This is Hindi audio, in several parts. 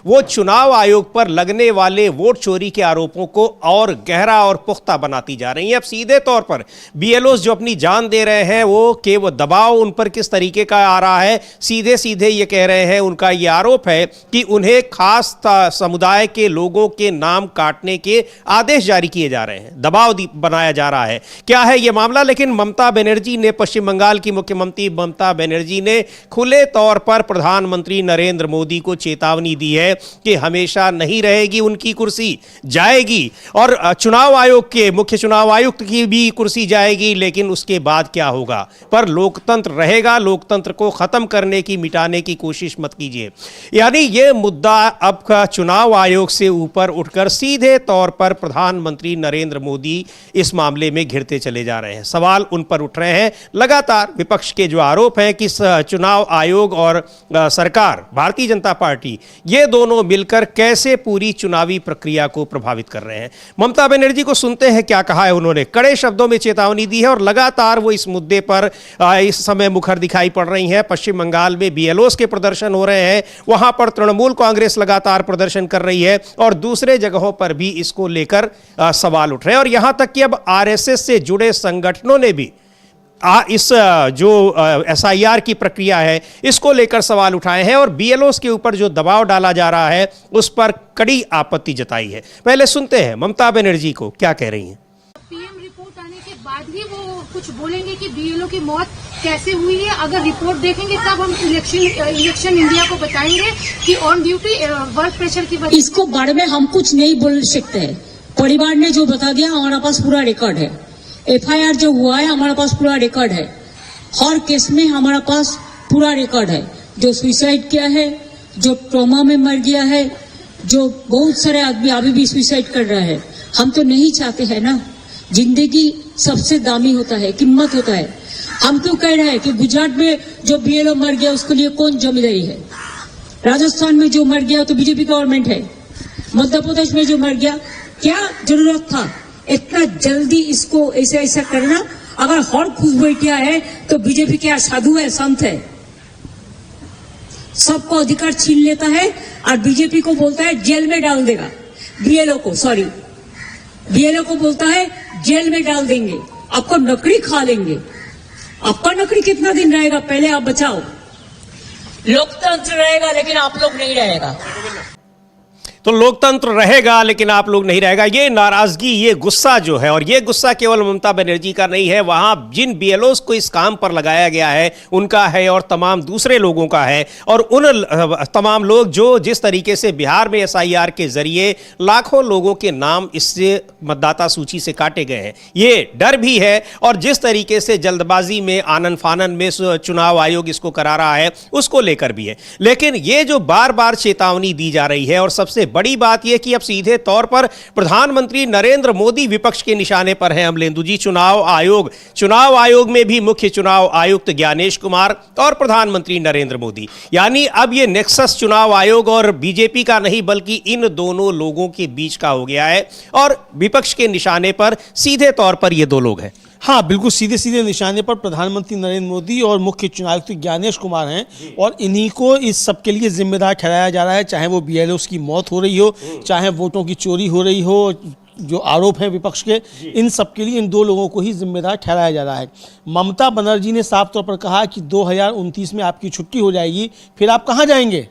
वो चुनाव आयोग पर लगने वाले वोट चोरी के आरोपों को और गहरा और पुख्ता बनाती जा रही हैं। अब सीधे तौर पर बीएलओ जो अपनी जान दे रहे हैं वो दबाव उन पर किस तरीके का आ रहा है, सीधे सीधे ये कह रहे हैं, उनका ये आरोप है कि उन्हें खास समुदाय के लोगों के नाम काटने के आदेश जारी किए जा रहे हैं, दबाव बनाया जा रहा है। क्या है ये मामला? लेकिन ममता बनर्जी ने, पश्चिम बंगाल की मुख्यमंत्री ममता बनर्जी ने खुले तौर पर प्रधानमंत्री नरेंद्र मोदी को चेतावनी दी है कि हमेशा नहीं रहेगी उनकी कुर्सी, जाएगी, और चुनाव आयोग के मुख्य चुनाव आयुक्त की भी कुर्सी जाएगी, लेकिन उसके बाद क्या होगा? पर लोकतंत्र रहेगा, लोकतंत्र को खत्म करने की, मिटाने की कोशिश मत कीजिए। यानी यह मुद्दा अब का चुनाव आयोग से ऊपर उठकर सीधे तौर पर प्रधानमंत्री नरेंद्र मोदी इस मामले में घिरते चले जा रहे हैं। सवाल उन पर उठ रहे हैं। लगातार विपक्ष के जो आरोप हैं कि चुनाव आयोग और सरकार, भारतीय जनता पार्टी, ये दोनों मिलकर कैसे पूरी चुनावी प्रक्रिया को प्रभावित कर रहे हैं। ममता बनर्जी को सुनते हैं क्या कहा है उन्होंने। कड़े शब्दों में चेतावनी दी है और लगातार वो इस मुद्दे पर इस समय मुखर दिखाई पड़ रही हैं। पश्चिम बंगाल में बीएलओस के प्रदर्शन हो रहे हैं, वहां पर तृणमूल कांग्रेस लगातार प्रदर्शन कर रही है और दूसरे जगहों पर भी इसको लेकर सवाल उठ रहे हैं। और यहां तक कि अब आरएसएस से जुड़े संगठनों ने भी इस जो एसआईआर की प्रक्रिया है इसको लेकर सवाल उठाए हैं और बीएलओस के ऊपर जो दबाव डाला जा रहा है उस पर कड़ी आपत्ति जताई है। पहले सुनते हैं ममता बनर्जी को क्या कह रही हैं। पीएम रिपोर्ट आने के बाद ही वो कुछ बोलेंगे कि बीएलओ की मौत कैसे हुई है। अगर रिपोर्ट देखेंगे तब हम इलेक्शन इंडिया को बताएंगे कि ऑन ड्यूटी वर्क प्रेशर की वजह। इसको बारे में हम कुछ नहीं बोल सकते हैं। परिवार ने जो बता दिया हमारे पास पूरा रिकॉर्ड है। एफआईआर जो हुआ है हमारे पास पूरा रिकॉर्ड है। हर केस में हमारे पास पूरा रिकॉर्ड है। जो सुसाइड किया है, जो ट्रॉमा में मर गया है, जो बहुत सारे आदमी अभी भी सुसाइड कर रहा है। हम तो नहीं चाहते हैं ना, जिंदगी सबसे दामी होता है, कीमत होता है। हम क्यों कह रहे हैं कि गुजरात में जो बीएलओ मर गया उसके लिए कौन जिम्मेदारी है? राजस्थान में जो मर गया तो बीजेपी गवर्नमेंट है। मध्य प्रदेश में जो मर गया, क्या जरूरत था इतना जल्दी इसको ऐसा ऐसा करना? अगर हर खुश बैठिया है तो बीजेपी क्या साधु है, संत है? सबको अधिकार छीन लेता है और बीजेपी को बोलता है जेल में डाल देगा। बीएलओ को बोलता है जेल में डाल देंगे, आपको नकड़ी खा लेंगे। आपका नकड़ी कितना दिन रहेगा? पहले आप बचाओ। लोकतंत्र रहेगा लेकिन आप लोग नहीं रहेगा। तो लोकतंत्र रहेगा लेकिन आप लोग नहीं रहेगा। ये नाराजगी, ये गुस्सा जो है, और ये गुस्सा केवल ममता बनर्जी का नहीं है, वहां जिन बीएलओस को इस काम पर लगाया गया है उनका है और तमाम दूसरे लोगों का है। और उन तमाम लोग जो जिस तरीके से बिहार में एसआईआर के जरिए लाखों लोगों के नाम इससे मतदाता सूची से काटे गए हैं, ये डर भी है। और जिस तरीके से जल्दबाजी में, आनन फानन में चुनाव आयोग इसको करा रहा है उसको लेकर भी है। लेकिन ये जो बार बार चेतावनी दी जा रही है, और सबसे बड़ी बात यह कि अब सीधे तौर पर प्रधानमंत्री नरेंद्र मोदी विपक्ष के निशाने पर हैं। अमलेंदु जी, चुनाव आयोग में भी मुख्य चुनाव आयुक्त ज्ञानेश कुमार और प्रधानमंत्री नरेंद्र मोदी, यानी अब यह नेक्सस चुनाव आयोग और बीजेपी का नहीं बल्कि इन दोनों लोगों के बीच का हो गया है। और विपक्ष के निशाने पर सीधे तौर पर ये दो लोग हैं। हाँ, बिल्कुल सीधे सीधे निशाने पर प्रधानमंत्री नरेंद्र मोदी और मुख्य चुनाव आयुक्त ज्ञानेश कुमार हैं और इन्हीं को इस सब के लिए जिम्मेदार ठहराया जा रहा है। चाहे वो बीएलओस की मौत हो रही हो, चाहे वोटों की चोरी हो रही हो, जो आरोप हैं विपक्ष के, इन सब के लिए इन दो लोगों को ही जिम्मेदार ठहराया जा रहा है। ममता बनर्जी ने साफ तौर पर कहा कि 2029 में आपकी छुट्टी हो जाएगी, फिर आप कहाँ जाएंगे?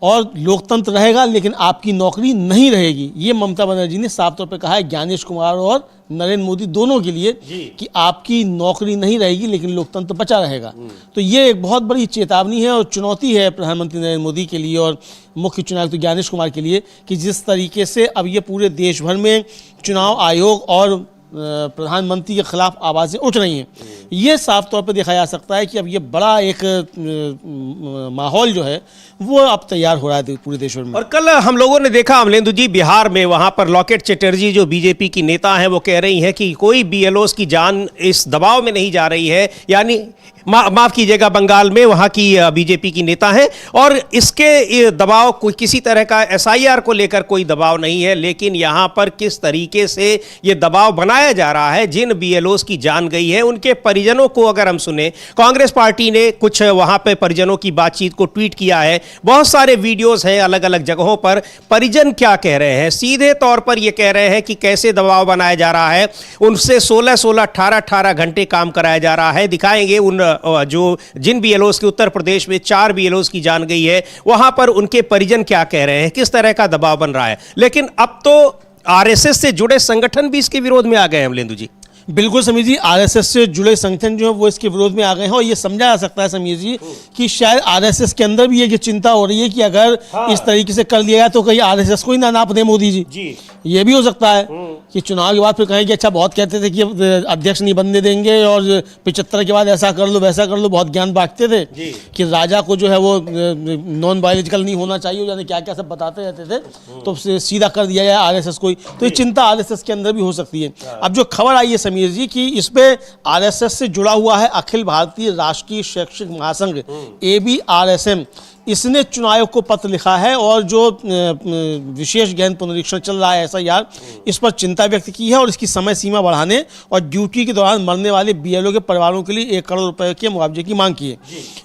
और लोकतंत्र रहेगा लेकिन आपकी नौकरी नहीं रहेगी। ये ममता बनर्जी ने साफ तौर पर कहा है ज्ञानेश कुमार और नरेंद्र मोदी दोनों के लिए कि आपकी नौकरी नहीं रहेगी लेकिन लोकतंत्र बचा रहेगा। तो ये एक बहुत बड़ी चेतावनी है और चुनौती है प्रधानमंत्री नरेंद्र मोदी के लिए और मुख्य चुनाव आयुक्त ज्ञानेश कुमार के लिए कि जिस तरीके से अब ये पूरे देश भर में चुनाव आयोग और प्रधानमंत्री के खिलाफ आवाज़ें उठ रही हैं, ये साफ तौर पर देखा जा सकता है कि अब ये बड़ा एक माहौल जो है वो अब तैयार हो रहा है पूरे देश में। और कल हम लोगों ने देखा अमलेंदु जी, बिहार में वहां पर लॉकेट चटर्जी जो बीजेपी की नेता हैं वो कह रही हैं कि कोई बीएलओस की जान इस दबाव में नहीं जा रही है। यानी माफ कीजिएगा, बंगाल में वहां की बीजेपी की नेता हैं और इसके दबाव कोई किसी तरह का एसआईआर को लेकर कोई दबाव नहीं है। लेकिन यहां पर किस तरीके से ये दबाव बनाया जा रहा है, जिन बीएलओस की जान गई है उनके परिजनों को अगर हम सुने, कांग्रेस पार्टी ने कुछ वहां पे परिजनों की बातचीत को ट्वीट किया है बहुत सारे वीडियोस हैं अलग अलग जगहों पर। परिजन क्या कह रहे हैं? सीधे तौर पर ये कह रहे हैं कि कैसे दबाव बनाया जा रहा है, उनसे 16-16, 18-18 घंटे काम कराया जा रहा है। दिखाएंगे उन जिन बीएलओस के उत्तर प्रदेश में 4 बीएलओस की जान गई है, वहां पर उनके परिजन क्या कह रहे हैं, किस तरह का दबाव बन रहा है। लेकिन अब तो आरएसएस से जुड़े संगठन भी इसके विरोध में आ गए हैं अमलेंदु जी। बिल्कुल समीर जी, आरएसएस से जुड़े संगठन जो है वो इसके विरोध में आ गए हैं और ये समझा जा सकता है समीर जी कि शायद आरएसएस के अंदर भी ये चिंता हो रही है कि अगर इस तरीके से कर लिया जाए तो कहीं आरएसएस को ही ना नाप दे मोदी जी। ये भी हो सकता है कि चुनाव के बाद फिर कहें कि अच्छा बहुत कहते थे कि अध्यक्ष नहीं बनने देंगे और 75 के बाद ऐसा कर लो वैसा कर लो, बहुत ज्ञान बांटते थे कि राजा को जो है वो नॉन बायोलॉजिकल नहीं होना चाहिए, यानी क्या क्या सब बताते रहते थे, तो सीधा कर दिया जाए आरएसएस को ही। तो ये चिंता आरएसएस के अंदर भी हो सकती है। अब जो खबर आई है समीर जी कि इस पे आरएसएस से जुड़ा हुआ है अखिल भारतीय राष्ट्रीय शैक्षिक महासंघ ABRSM, इसने चुनाव आयोग को पत्र लिखा है और जो विशेष गहन पुनरीक्षण चल रहा है SIR, इस पर चिंता व्यक्त की है और इसकी समय सीमा बढ़ाने और ड्यूटी के दौरान मरने वाले BLO के परिवारों के लिए 1 करोड़ रुपए के मुआवजे की मांग की है।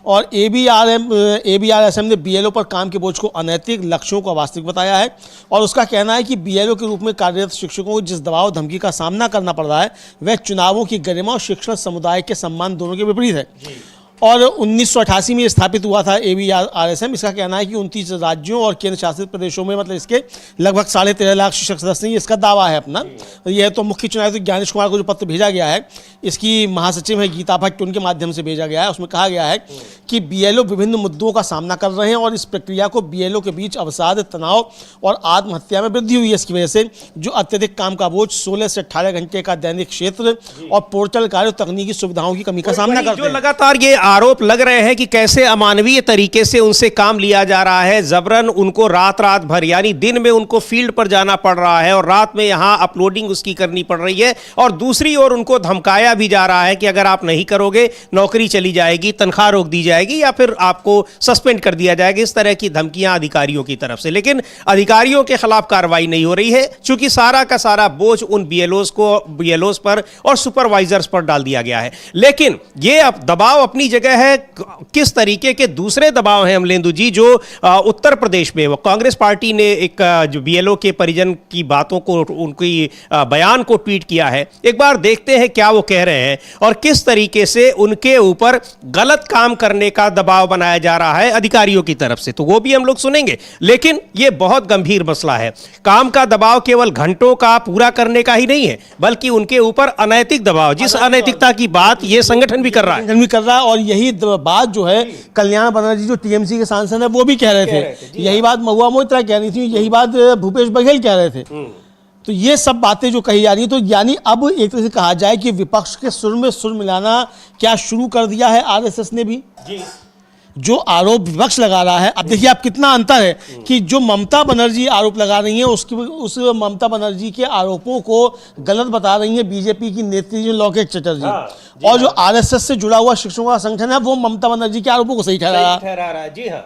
और ABRSM ने BLO पर काम के बोझ को अनैतिक, लक्ष्यों को अवास्तविक बताया है और उसका कहना है कि BLO के रूप में कार्यरत शिक्षकों को जिस दबाव धमकी का सामना करना पड़ रहा है वह चुनावों की गरिमा और शिक्षण समुदाय के सम्मान दोनों के विपरीत है। और 1988 में स्थापित हुआ था ABRSM। इसका कहना है कि 29 राज्यों और केंद्र शासित प्रदेशों में मतलब इसके लगभग 13.5 लाख शिक्षक सदस्य हैं, इसका दावा है अपना। यह तो मुख्य चुनाव आयुक्त ज्ञानेश कुमार को जो पत्र भेजा गया है, इसकी महासचिव है गीता भट्ट, उनके माध्यम से भेजा गया है। उसमें कहा गया है कि BLO विभिन्न मुद्दों का सामना कर रहे हैं और इस प्रक्रिया को BLO के बीच अवसाद, तनाव और आत्महत्या में वृद्धि हुई है। इसकी वजह से जो अत्यधिक काम का बोझ, 16 से 18 घंटे का दैनिक क्षेत्र और पोर्टल कार्य, तकनीकी सुविधाओं की कमी का सामना करते हैं। लगातार ये आरोप लग रहे हैं कि कैसे अमानवीय तरीके से उनसे काम लिया जा रहा है, जबरन उनको रात भर, यानी दिन में उनको फील्ड पर जाना पड़ रहा है और रात में यहां अपलोडिंग उसकी करनी पड़ रही है, और दूसरी ओर उनको धमकाया भी जा रहा है कि अगर आप नहीं करोगे नौकरी चली जाएगी, तनख्वाह रोक दी जाएगी या फिर आपको सस्पेंड कर दिया जाएगा। इस तरह की धमकियां अधिकारियों की तरफ से, लेकिन अधिकारियों के खिलाफ कार्रवाई नहीं हो रही है क्योंकि सारा का सारा बोझ उन BLOs पर और सुपरवाइजर्स पर डाल दिया गया है। लेकिन ये अब दबाव अपनी जगह है। किस तरीके के दूसरे दबाव हैं अमलेंदु जी, जो उत्तर प्रदेश में कांग्रेस पार्टी ने एक जो BLO के परिजन की बातों को, उनकी बयान को ट्वीट किया है। एक बार देखते हैं क्या वो कह रहे हैं और किस तरीके से उनके ऊपर गलत काम करने का दबाव बनाया जा रहा है अधिकारियों की तरफ से, तो वो भी हम लोग सुनेंगे। लेकिन ये बहुत गंभीर मसला है। काम का दबाव केवल घंटों का पूरा करने का ही नहीं है, बल्कि उनके ऊपर अनैतिक दबाव, जिस अनैतिकता की बात ये संगठन भी कर रहा है। और यही बात जो है कल्याण बनर्जी जो TMC के सांसद है वो भी कह रहे थे। यही बात महुआ मोइत्रा कह रही थी, यही बात भूपेश बघेल कह रहे थे। तो ये सब बातें जो कही जा रही है, तो यानी अब एक तरह से कहा जाए कि विपक्ष के सुर में सुर मिलाना क्या शुरू कर दिया है आरएसएस ने भी। जो आरोप विपक्ष लगा रहा है, अब देखिए आप कितना अंतर है कि जो ममता बनर्जी आरोप लगा रही है उस ममता बनर्जी के आरोपों को गलत बता रही है बीजेपी की नेत्री जो लोकेश चटर्जी, और जो आरएसएस से जुड़ा हुआ शिक्षकों का संगठन है वो ममता बनर्जी के आरोपों को सही ठहरा रहा है। जी हाँ,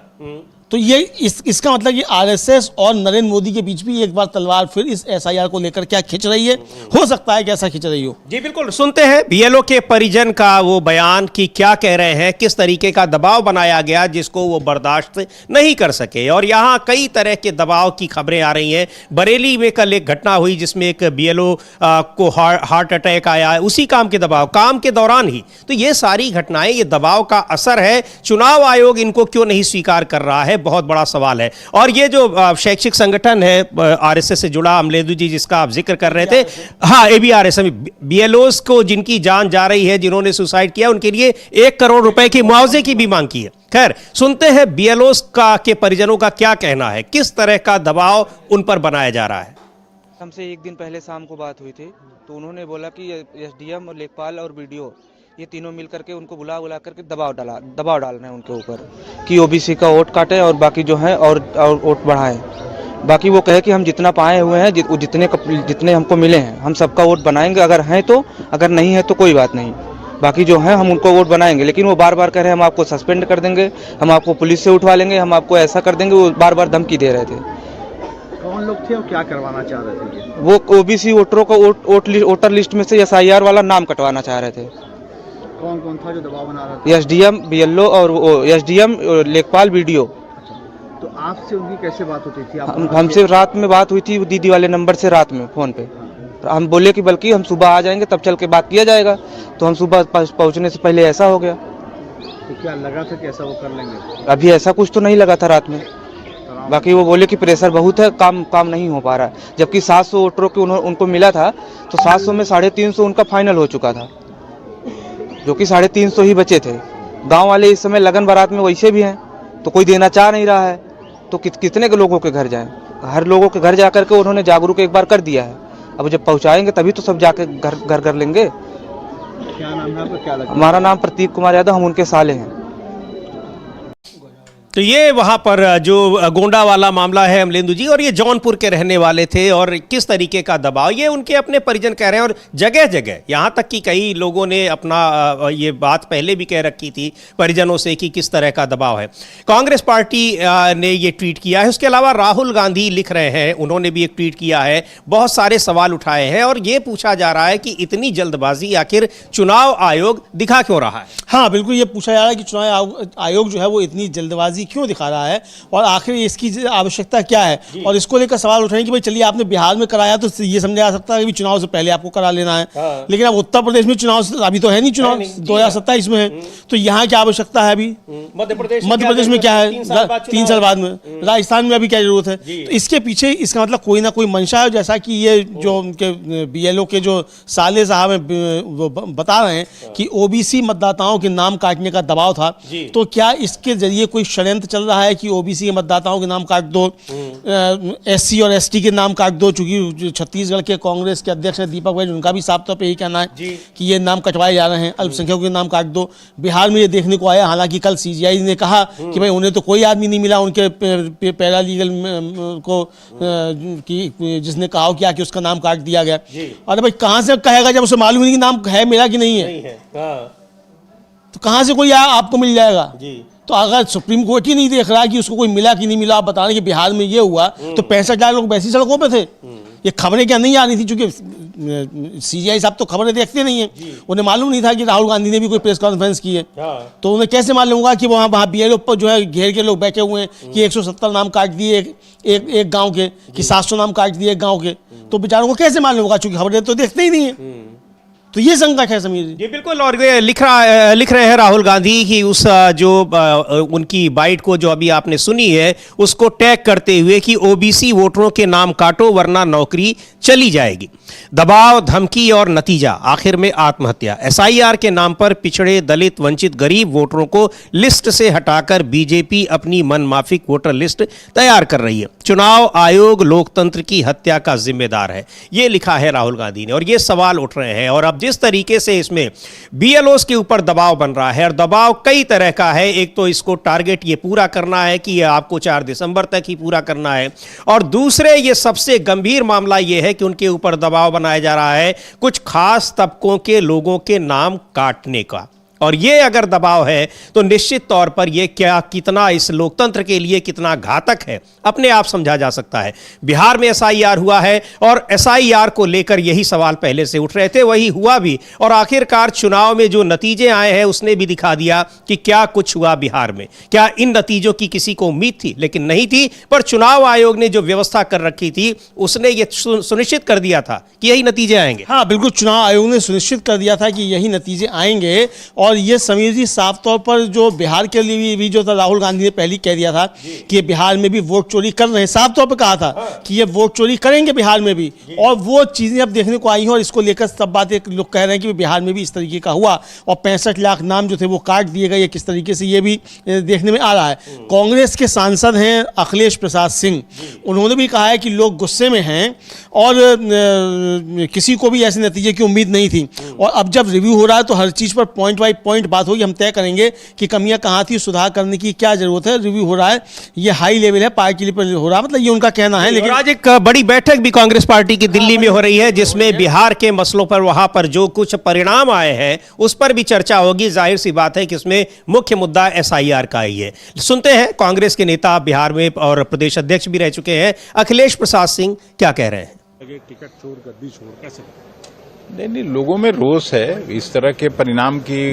तो ये इसका मतलब कि आरएसएस और नरेंद्र मोदी के बीच भी एक बार तलवार फिर इस SIR को लेकर क्या खिंच रही है। हो सकता है कि ऐसा खिंच रही हो। जी बिल्कुल, सुनते हैं BLO के परिजन का वो बयान कि क्या कह रहे हैं, किस तरीके का दबाव बनाया गया जिसको वो बर्दाश्त नहीं कर सके। और यहाँ कई तरह के दबाव की खबरें आ रही हैं। बरेली में कल एक घटना हुई जिसमें एक BLO को हार्ट अटैक आया, उसी काम के दबाव, काम के दौरान ही। तो ये सारी घटनाएं, ये दबाव का असर है। चुनाव आयोग इनको क्यों नहीं स्वीकार कर रहा है, बहुत बड़ा सवाल है। और ये जो शैक्षिक संगठन है आरएसएस से जुड़ा, अमलेंदु जी जिसका आप जिक्र कर रहे थे, हाँ ABRSM, BLOs को जिनकी जान जा रही है, जिन्होंने सुसाइड किया, उनके लिए 1 करोड़ रुपए की मुआवजे की भी मांग की है। खैर, सुनते हैं BLOs के परिजनों का क्या कहना है, किस तरह का दबाव उन पर बनाया जा रहा है। हमसे एक दिन पहले शाम को बात हुई थी, तो उन्होंने बोला कि SDM, लेखपाल और BDO ये तीनों मिल करके उनको बुला करके दबाव डालना है उनके ऊपर कि OBC का वोट काटे और बाकी जो है और वोट बढ़ाएं। बाकी वो कहे कि हम जितना पाए हुए हैं, जितने हमको मिले हैं, हम सबका वोट बनाएंगे, अगर हैं तो, अगर नहीं है तो कोई बात नहीं, बाकी जो है हम उनको वोट बनाएंगे। लेकिन वो बार बार कह रहे हैं हम आपको सस्पेंड कर देंगे, हम आपको पुलिस से उठवा लेंगे, हम आपको ऐसा कर देंगे। वो बार बार धमकी दे रहे थे। कौन लोग थे और क्या करवाना चाह रहे थे? वो OBC वोटरों को वोटर लिस्ट में से SIR वाला नाम कटवाना चाह रहे थे। कौन कौन था जो दबाव बना रहा था? SDM, BLO और SDM, लेखपाल, BDO। तो आपसे उनकी कैसे बात होती थी? हमसे रात में बात हुई थी दीदी वाले नंबर से, रात में फ़ोन पे हम बोले कि बल्कि हम सुबह आ जाएंगे तब चल के बात किया जाएगा। तो हम सुबह पहुंचने से पहले ऐसा हो गया। तो क्या लगा था कि ऐसा वो कर लेंगे? अभी ऐसा कुछ तो नहीं लगा था रात में। बाकी वो बोले कि प्रेशर बहुत है, काम नहीं हो पा रहा है। जबकि 700 वोटरों की उनको मिला था, तो 700 में 350 उनका फाइनल हो चुका था, जो कि 350 ही बचे थे। गांव वाले इस समय लगन बारात में वैसे भी हैं, तो कोई देना चाह नहीं रहा है। तो कितने के लोगों के घर जाएं? हर लोगों के घर जाकर के उन्होंने जागरूक एक बार कर दिया है। अब जब पहुंचाएंगे तभी तो सब जाके घर कर लेंगे। क्या नाम है आपका? क्या लगता है? हमारा नाम प्रतीक कुमार यादव, हम उनके साले हैं। तो ये वहाँ पर जो गोंडा वाला मामला है अमलेंदु जी, और ये जौनपुर के रहने वाले थे, और किस तरीके का दबाव ये उनके अपने परिजन कह रहे हैं। और जगह जगह यहाँ तक कि कई लोगों ने अपना ये बात पहले भी कह रखी थी परिजनों से कि किस तरह का दबाव है। कांग्रेस पार्टी ने ये ट्वीट किया है। उसके अलावा राहुल गांधी लिख रहे हैं, उन्होंने भी एक ट्वीट किया है, बहुत सारे सवाल उठाए हैं और ये पूछा जा रहा है कि इतनी जल्दबाजी आखिर चुनाव आयोग दिखा क्यों रहा है? हाँ बिल्कुल, ये पूछा जा रहा है कि चुनाव आयोग जो है वो इतनी जल्दबाजी क्यों दिखा रहा है और आखिर इसकी आवश्यकता क्या है। और इसको लेकर सवाल उठ रहे हैं कि भाई चलिए आपने बिहार में कराया तो ये समझा जा सकता है कि चुनाव से पहले आपको करा लेना है। लेकिन अब उत्तर प्रदेश में चुनाव अभी तो है नहीं, चुनाव 2027 में है, तो यहाँ क्या आवश्यकता है? अभी मध्य प्रदेश में क्या है? 3 साल बाद में। राजस्थान में अभी क्या जरूरत है? तो इसके पीछे इसका मतलब कोई ना कोई मंशा है। जैसा कि ये जो उनके BLO के जो साले साहब हैं वो बता रहे हैं कि OBC मतदाताओं के नाम काटने का दबाव था, तो क्या इसके जरिए कोई षड्यंत्र चल रहा है कि OBC के मतदाताओं के नाम काट दो, SC और ST के नाम काट दो? चूंकि छत्तीसगढ़ के कांग्रेस के अध्यक्ष हैं दीपक बैज, उनका भी साफ तौर पे यही कहना है कि ये नाम कटवाए जा रहे हैं, अल्पसंख्यकों के नाम काट दो। बिहार में ये देखने को आया, हालांकि कल CGI ने कहा कि भाई उन्हें तो कोई आदमी नहीं मिला उनके पैरालीगल को कि जिसने कहा किया कि उसका नाम काट दिया गया। अरे भाई कहाँ से कहेगा जब उसे मालूम नहीं कि नाम है मेरा कि नहीं है? तो कहाँ से कोई आपको मिल जाएगा? तो अगर सुप्रीम कोर्ट ही नहीं देख रहा कि उसको कोई मिला कि नहीं मिला, आप बता रहे कि बिहार में ये हुआ, तो 65 लाख लोग वैसी सड़कों पे थे। ये खबरें क्या नहीं आ रही थी? चूंकि CGI साहब तो खबरें देखते नहीं है, उन्हें मालूम नहीं था कि राहुल गांधी ने भी कोई प्रेस कॉन्फ्रेंस की है। तो उन्हें कैसे मालूम होगा कि वहाँ BLO पर जो है घेर के लोग बैठे हुए हैं कि 170 नाम काट दिए एक गाँव के, कि 700 नाम काट दिए एक गाँव के? तो बेचारों को कैसे मालूम होगा? चूंकि खबरें तो देखते ही नहीं है। तो ये संकट है समीर जी। बिल्कुल। और लिख रहे हैं राहुल गांधी कि उस जो उनकी बाइट को जो अभी आपने सुनी है उसको टैग करते हुए कि OBC वोटरों के नाम काटो वरना नौकरी चली जाएगी। दबाव, धमकी और नतीजा आखिर में आत्महत्या। SIR के नाम पर पिछड़े, दलित, वंचित, गरीब वोटरों को लिस्ट से हटाकर बीजेपी अपनी मनमाफिक वोटर लिस्ट तैयार कर रही है। चुनाव आयोग लोकतंत्र की हत्या का जिम्मेदार है, ये लिखा है राहुल गांधी ने। और ये सवाल उठ रहे हैं। और अब जिस तरीके से इसमें BLOs के ऊपर दबाव बन रहा है, और दबाव कई तरह का है। एक तो इसको टारगेट ये पूरा करना है कि ये आपको 4 दिसंबर तक ही पूरा करना है, और दूसरे ये सबसे गंभीर मामला ये है कि उनके ऊपर दबाव बनाया जा रहा है कुछ खास तबकों के लोगों के नाम काटने का। और ये अगर दबाव है तो निश्चित तौर पर ये कितना इस लोकतंत्र के लिए कितना घातक है अपने आप समझा जा सकता है। बिहार में SIR हुआ है और SIR को लेकर यही सवाल पहले से उठ रहे थे, वही हुआ भी। और आखिरकार चुनाव में जो नतीजे आए हैं उसने भी दिखा दिया कि क्या कुछ हुआ बिहार में। क्या इन नतीजों की किसी को उम्मीद थी? लेकिन नहीं थी। पर चुनाव आयोग ने जो व्यवस्था कर रखी थी उसने ये सुनिश्चित कर दिया था कि यही नतीजे आएंगे। हाँ बिल्कुल, चुनाव आयोग ने सुनिश्चित कर दिया था कि यही नतीजे आएंगे। और ये समीर जी साफ तौर पर जो बिहार के लिए भी जो था, राहुल गांधी ने पहले कह दिया था कि बिहार में भी वोट चोरी कर रहे हैं। साफ तौर पर कहा था कि ये वोट चोरी करेंगे बिहार में भी, और वो चीजें अब देखने को आई हैं। और इसको लेकर सब बातें लोग कह रहे हैं कि बिहार में भी इस तरीके का हुआ और 65 लाख नाम जो थे वो काट दिए गए। किस तरीके से ये भी देखने में आ रहा है। कांग्रेस के सांसद हैं अखिलेश प्रसाद सिंह, उन्होंने भी कहा है कि लोग गुस्से में हैं और किसी को भी ऐसे नतीजे की उम्मीद नहीं थी। और अब जब रिव्यू हो रहा है तो हर चीज पर पॉइंट बाय पॉइंट बात होगी, हम तय करेंगे कि कमियां कहां थी, सुधार करने की क्या जरूरत है। रिव्यू हो रहा है, ये हाई लेवल है, पार्टी लेवल हो रहा है, मतलब ये उनका कहना है। लेकिन आज एक बड़ी बैठक भी कांग्रेस पार्टी की दिल्ली में हो रही है, जिसमें बिहार के मसलों पर वहां पर जो कुछ परिणाम आए हैं उस पर भी चर्चा होगी। जाहिर सी बात है कि इसमें मुख्य मुद्दा SIR का ही है। सुनते हैं कांग्रेस के नेता, बिहार में और प्रदेश अध्यक्ष भी रह चुके हैं, अखिलेश प्रसाद सिंह क्या कह रहे हैं। टिकट चोर, गद्दी छोड़ कैसे? नहीं, लोगों में रोष है। इस तरह के परिणाम की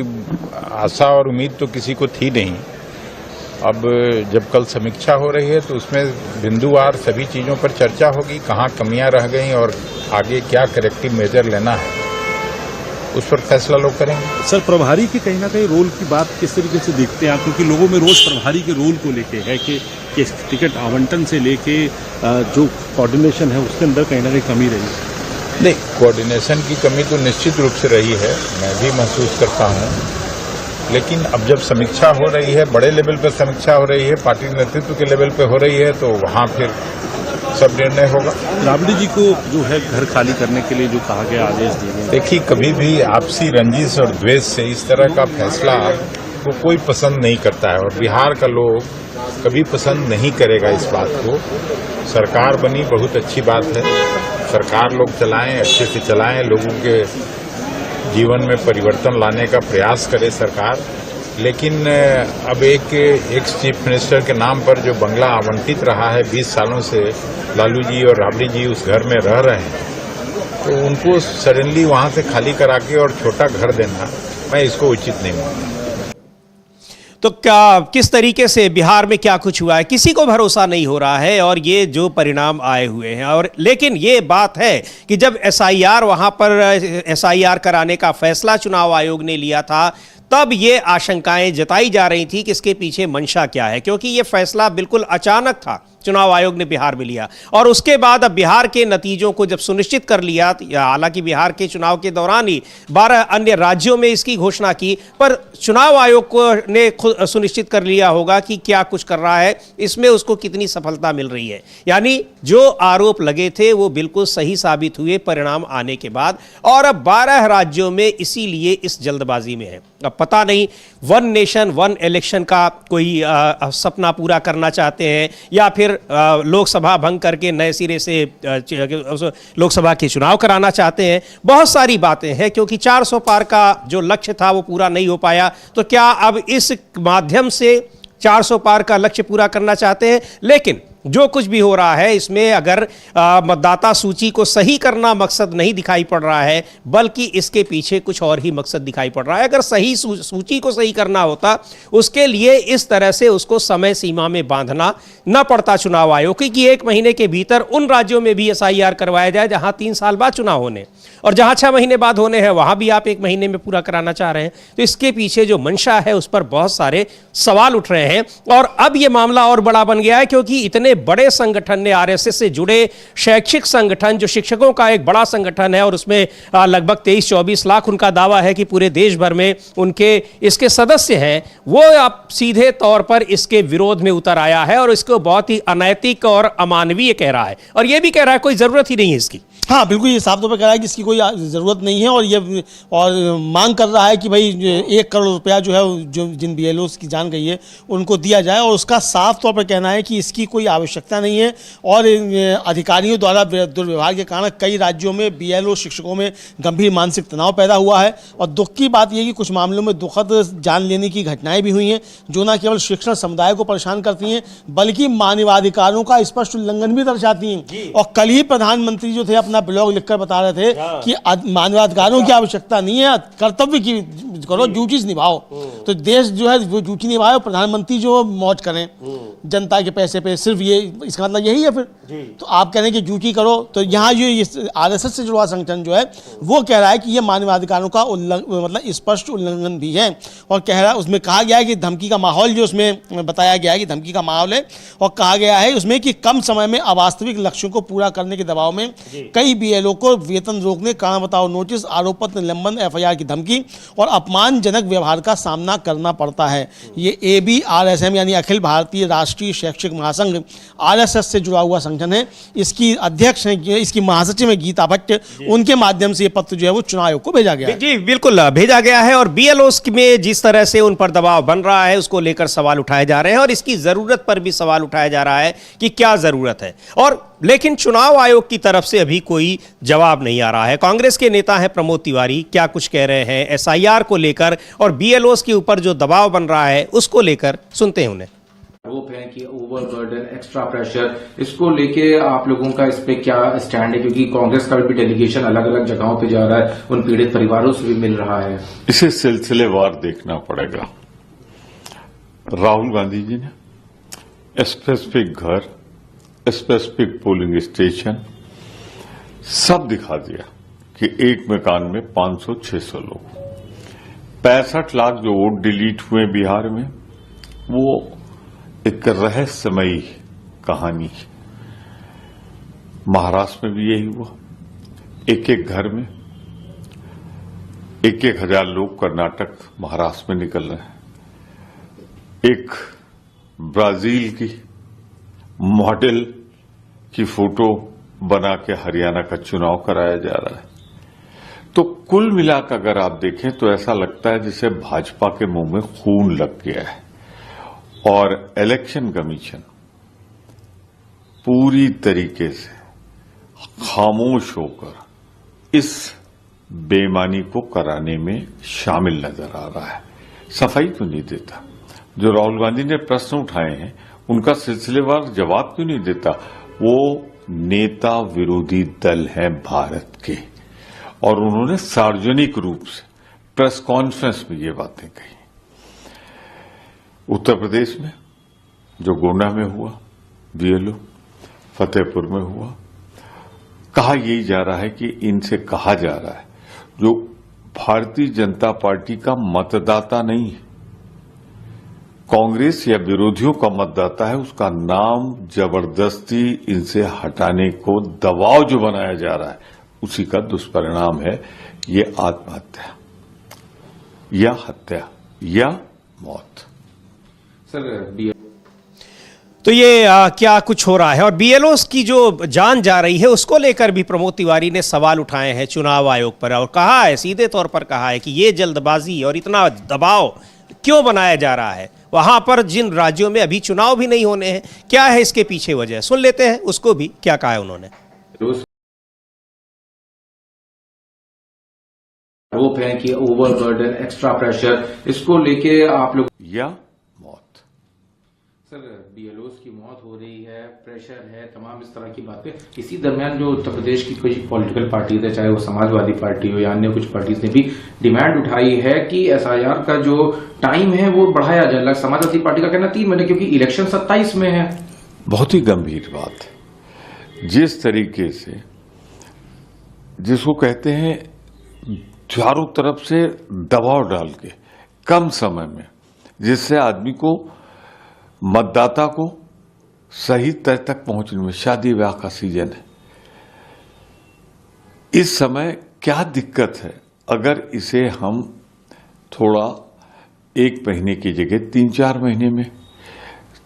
आशा और उम्मीद तो किसी को थी नहीं। अब जब कल समीक्षा हो रही है तो उसमें बिंदुवार सभी चीजों पर चर्चा होगी, कहाँ कमियां रह गई और आगे क्या करेक्टिव मेजर लेना है, उस पर फैसला लोग करेंगे। सर, प्रभारी के कहीं ना कहीं रोल की बात किस तरीके से देखते हैं आप? क्योंकि लोगों में रोज प्रभारी के रोल को लेके है कि टिकट आवंटन से लेके जो कोऑर्डिनेशन है उसके अंदर कहीं ना कहीं कमी रही। नहीं, कोऑर्डिनेशन की कमी तो निश्चित रूप से रही है, मैं भी महसूस करता हूँ। लेकिन अब जब समीक्षा हो रही है, बड़े लेवल पर समीक्षा हो रही है, पार्टी नेतृत्व के लेवल पे हो रही है, तो वहाँ फिर सब निर्णय होगा। राबड़ी जी को जो है घर खाली करने के लिए जो कहा गया आदेश दिए गए। देखिए, कभी भी आपसी रंजिश और द्वेष से इस तरह का फैसला को कोई पसंद नहीं करता है और बिहार का लोग कभी पसंद नहीं करेगा इस बात को। सरकार बनी, बहुत अच्छी बात है, सरकार लोग चलाएं, अच्छे से चलाएं, लोगों के जीवन में परिवर्तन लाने का प्रयास करे सरकार। लेकिन अब एक एक्स चीफ मिनिस्टर के नाम पर जो बंगला आवंटित रहा है 20 सालों से, लालू जी और राबड़ी जी उस घर में रह रहे हैं, तो उनको सडनली वहां से खाली करा के और छोटा घर देना, मैं इसको उचित नहीं मानता। तो क्या किस तरीके से बिहार में क्या कुछ हुआ है किसी को भरोसा नहीं हो रहा है, और ये जो परिणाम आए हुए हैं। और लेकिन ये बात है कि जब एसआईआर वहां पर एसआईआर कराने का फैसला चुनाव आयोग ने लिया था, तब ये आशंकाएं जताई जा रही थी कि इसके पीछे मंशा क्या है, क्योंकि ये फैसला बिल्कुल अचानक था चुनाव आयोग ने बिहार में लिया। और उसके बाद अब बिहार के नतीजों को जब सुनिश्चित कर लिया, हालांकि बिहार के चुनाव के दौरान ही 12 अन्य राज्यों में इसकी घोषणा की, पर चुनाव आयोग को ने खुद सुनिश्चित कर लिया होगा कि क्या कुछ कर रहा है, इसमें उसको कितनी सफलता मिल रही है। यानी जो आरोप लगे थे वो बिल्कुल सही साबित हुए परिणाम आने के बाद, और अब 12 राज्यों में इसीलिए इस जल्दबाजी में है। अब पता नहीं वन नेशन वन इलेक्शन का कोई सपना पूरा करना चाहते हैं, या फिर लोकसभा भंग करके नए सिरे से लोकसभा के चुनाव कराना चाहते हैं। बहुत सारी बातें हैं, क्योंकि 400 पार का जो लक्ष्य था वो पूरा नहीं हो पाया। तो क्या अब इस माध्यम से 400 पार का लक्ष्य पूरा करना चाहते हैं? लेकिन जो कुछ भी हो रहा है इसमें अगर मतदाता सूची को सही करना मकसद नहीं दिखाई पड़ रहा है, बल्कि इसके पीछे कुछ और ही मकसद दिखाई पड़ रहा है। अगर सही सूची को सही करना होता, उसके लिए इस तरह से उसको समय सीमा में बांधना न पड़ता चुनाव आयोग की 1 महीने के भीतर उन राज्यों में भी एसआईआर करवाया जाए जहां 3 साल बाद चुनाव होने, और जहां 6 महीने बाद होने हैं वहां भी आप 1 महीने में पूरा कराना चाह रहे हैं। तो इसके पीछे जो मंशा है उस पर बहुत सारे सवाल उठ रहे हैं। और अब यह मामला और बड़ा बन गया है, क्योंकि इतने बड़े संगठन ने, आरएसएस से जुड़े शैक्षिक संगठन, जो शिक्षकों का एक बड़ा संगठन है, और उसमें लगभग 23-24 लाख उनका दावा है कि पूरे देश भर में उनके इसके सदस्य हैं, वो अब सीधे तौर पर इसके विरोध में उतर आया है और इसको बहुत ही अनैतिक और अमानवीय कह रहा है, और यह भी कह रहा है कोई जरूरत ही नहीं है इसकी। हाँ, बिल्कुल, ये साफ तौर पर कह रहा है कि इसकी कोई ज़रूरत नहीं है, और ये और मांग कर रहा है कि भाई 1 करोड़ रुपया जो है, जो जिन बीएलओस की जान गई है उनको दिया जाए, और उसका साफ तौर पर कहना है कि इसकी कोई आवश्यकता नहीं है। और अधिकारियों द्वारा दुर्व्यवहार के कारण कई राज्यों में बीएलओ शिक्षकों में गंभीर मानसिक तनाव पैदा हुआ है। और दुख की बात यह कि कुछ मामलों में दुखद जान लेने की घटनाएं भी हुई हैं, जो न केवल शिक्षण समुदाय को परेशान करती हैं, बल्कि मानवाधिकारों का स्पष्ट उल्लंघन भी दर्शाती हैं। और कल ही प्रधानमंत्री जो थे अपना ब्लॉग लिखकर बता रहे थे कि मानवाधिकारों की आवश्यकता नहीं है, कर्तव्य की करो, ड्यूटी निभाओ। तो देश जो है वो ड्यूटी निभाए, प्रधानमंत्री जो मौज करें जनता के पैसे पे, सिर्फ ये इसका मतलब यही है फिर। तो आप कह रहे हैं कि ड्यूटी करो, तो यहाँ जो आरएसएस से जुड़ा संगठन जो है वो कह रहा है कि ये मानवाधिकारों का मतलब स्पष्ट उल्लंघन भी है। और कह रहा है, उसमें कहा गया है कि धमकी का माहौल, जो उसमें बताया गया है कि धमकी का माहौल है, और कहा गया है उसमें कि कम समय में अवास्तविक लक्ष्यों को पूरा करने के दबाव में कई बीएलओ को वेतन रोकने, कारण बताओ नोटिस, आरोप पत्र निलंबन, एफआईआर की धमकी और अपमानजनक व्यवहार का सामना करना पड़ता है। ये ABRSM यानी अखिल भारतीय राष्ट्रीय शैक्षिक महासंघ आरएसएस से जुड़ा हुआ संगठन है। इसकी अध्यक्ष है, इसकी महासचिव है गीता भट्ट, उनके माध्यम से ये पत्र जो है वो चुनाव आयोग को भेजा गया है। जी बिल्कुल भेजा गया है। और बीएलओस में जिस तरह से उन पर दबाव बन रहा है उसको लेकर सवाल उठाए जा रहे हैं, और इसकी जरूरत पर भी सवाल उठाया जा रहा है कि क्या जरूरत है। और लेकिन चुनाव आयोग की तरफ से अभी कोई जवाब नहीं आ रहा है। कांग्रेस के नेता हैं प्रमोद तिवारी, क्या कुछ कह रहे हैं एसआईआर को लेकर और बीएलओस के ऊपर जो दबाव बन रहा है उसको लेकर, सुनते हैं उन्हें। आरोप है कि ओवरबर्डन, एक्स्ट्रा प्रेशर, इसको लेके आप लोगों का इस पे क्या स्टैंड है? क्योंकि कांग्रेस का भी डेलीगेशन अलग अलग जगहों पे जा रहा है, उन पीड़ित परिवारों से भी मिल रहा है। इसे सिलसिलेवार देखना पड़ेगा। राहुल गांधी जी ने स्पेसिफिक घर, स्पेसिफिक पोलिंग स्टेशन सब दिखा दिया कि एक मकान में 500-600 लोग। 65 लाख जो वोट डिलीट हुए बिहार में, वो एक रहस्यमयी कहानी है। महाराष्ट्र में भी यही हुआ। एक एक घर में 1-1 हजार लोग कर्नाटक, महाराष्ट्र में निकल रहे हैं। एक ब्राजील की मॉडल की फोटो बना के हरियाणा का चुनाव कराया जा रहा है। तो कुल मिलाकर अगर आप देखें तो ऐसा लगता है जैसे भाजपा के मुंह में खून लग गया है और इलेक्शन कमीशन पूरी तरीके से खामोश होकर इस बेईमानी को कराने में शामिल नजर आ रहा है। सफाई क्यों नहीं देता? जो राहुल गांधी ने प्रश्न उठाए हैं उनका सिलसिलेवार जवाब क्यों नहीं देता? वो नेता विरोधी दल हैं भारत के, और उन्होंने सार्वजनिक रूप से प्रेस कॉन्फ्रेंस में ये बातें कही। उत्तर प्रदेश में जो गोंडा में हुआ, बीएलओ फतेहपुर में हुआ, कहा यही जा रहा है कि इनसे कहा जा रहा है जो भारतीय जनता पार्टी का मतदाता नहीं है, कांग्रेस या विरोधियों का मतदाता है, उसका नाम जबरदस्ती इनसे हटाने को दबाव जो बनाया जा रहा है, उसी का दुष्परिणाम है ये आत्महत्या या हत्या या मौत। सर तो ये क्या कुछ हो रहा है? और बीएलओस की जो जान जा रही है उसको लेकर भी प्रमोद तिवारी ने सवाल उठाए हैं चुनाव आयोग पर, और कहा है, सीधे तौर पर कहा है कि ये जल्दबाजी और इतना दबाव क्यों बनाया जा रहा है वहां पर जिन राज्यों में अभी चुनाव भी नहीं होने हैं। क्या है इसके पीछे वजह? सुन लेते हैं उसको भी, क्या कहा है उन्होंने। आरोप है कि ओवरबर्डन, एक्स्ट्रा प्रेशर, इसको लेके आप लोग या सर बीएलओस की मौत हो रही है, प्रेशर है, तमाम इस तरह की बातें। इसी दरमियान जो उत्तर प्रदेश की कोई पॉलिटिकल पार्टी है, चाहे वो समाजवादी पार्टी हो या अन्य कुछ पार्टीज ने भी डिमांड उठाई है कि एसआईआर का जो टाइम है वो बढ़ाया जाए। समाजवादी पार्टी का कहना 3 महीने, क्योंकि इलेक्शन 27 में है। बहुत ही गंभीर बात है। जिस तरीके से, जिसको कहते हैं चारों तरफ से दबाव डाल के कम समय में, जिससे आदमी को, मतदाता को सही तय तक पहुंचने में, शादी ब्याह का सीजन है, इस समय क्या दिक्कत है? अगर इसे हम थोड़ा 1 महीने की जगह 3-4 महीने में,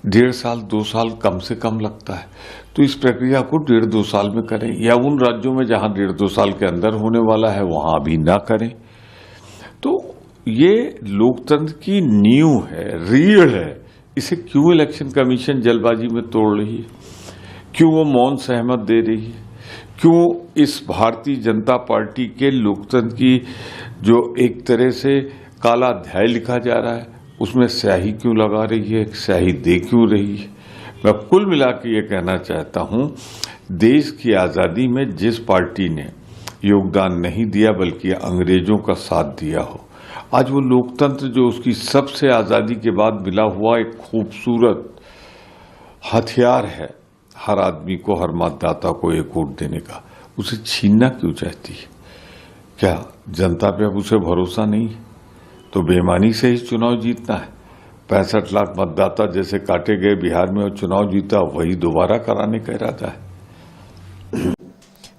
1.5 साल 2 साल कम से कम लगता है, तो इस प्रक्रिया को 1.5-2 साल में करें, या उन राज्यों में जहां 1.5-2 साल के अंदर होने वाला है वहां भी ना करें। तो ये लोकतंत्र की नींव है, रीढ़ है। इसे क्यों इलेक्शन कमीशन जल्दबाजी में तोड़ रही है? क्यों वो मौन सहमत दे रही है? क्यों इस भारतीय जनता पार्टी के लोकतंत्र की जो एक तरह से काला अध्याय लिखा जा रहा है उसमें स्याही क्यों लगा रही है, स्याही दे क्यों रही है? मैं कुल मिला के ये कहना चाहता हूं, देश की आजादी में जिस पार्टी ने योगदान नहीं दिया बल्कि अंग्रेजों का साथ दिया हो, आज वो लोकतंत्र जो उसकी सबसे आजादी के बाद मिला हुआ एक खूबसूरत हथियार है हर आदमी को, हर मतदाता को एक वोट देने का, उसे छीनना क्यों चाहती है? क्या जनता पे अब उसे भरोसा नहीं है? तो बेईमानी से ही चुनाव जीतना है। 65 लाख मतदाता जैसे काटे गए बिहार में और चुनाव जीता, वही दोबारा कराने का इरादा है।